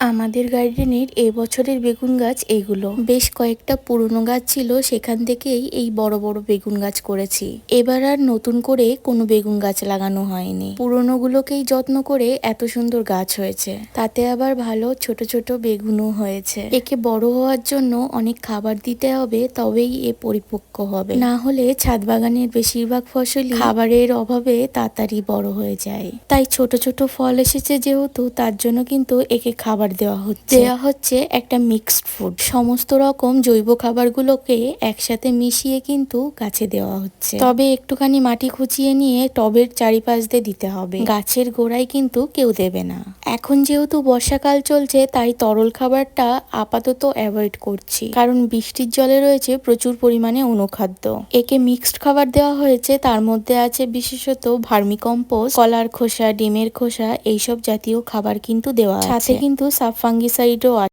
আমাদের গার্ডেনের এবছরের বেগুন গাছ এগুলো। বেশ কয়েকটা পুরনো গাছ ছিল, সেখান থেকেই এই বড় বড় বেগুন গাছ করেছি। এবার আর নতুন করে কোনো বেগুন গাছ লাগানো হয়নি, পুরনো গুলোকেই যত্ন করে এত সুন্দর গাছ হয়েছে। তাতে আবার ভালো ছোট ছোট বেগুনও হয়েছে। একে বড় হওয়ার জন্য অনেক খাবার দিতে হবে, তবেই এ পরিপক্ক হবে। না হলে ছাদ বাগানের বেশিরভাগ ফসলই খাবারের অভাবে তাড়াতাড়ি বড় হয়ে যায়। তাই ছোট ছোট ফল এসেছে যেহেতু, তার জন্য কিন্তু একে খাবার দেওয়া হচ্ছে একটা মিক্সড ফুড। সমস্ত রকম জৈব খাবারগুলোকে একসাথে মিশিয়ে কিন্তু গাছে দেওয়া হচ্ছে। তবে একটুখানি মাটি খুঁচিয়ে নিয়ে টবের চারিপাশ দিয়ে দিতে হবে, গাছের গোড়ায় কিন্তু কেউ দেবে না। এখন যেহেতু বর্ষাকাল চলছে, তাই তরল খাবারটা আপাতত অ্যাভয়েড করছি, কারণ বৃষ্টির জলে রয়েছে প্রচুর পরিমাণে অনুখাদ্য। একে মিক্সড খাবার দেওয়া হয়েছে, তার মধ্যে আছে বিশেষত ভার্মিকম্পোস্ট, কলার খোসা, ডিমের খোসা, এইসব জাতীয় খাবার কিন্তু দেওয়া আছে। সাথে কিন্তু সাব ফাঙ্গিসাইডও আছে।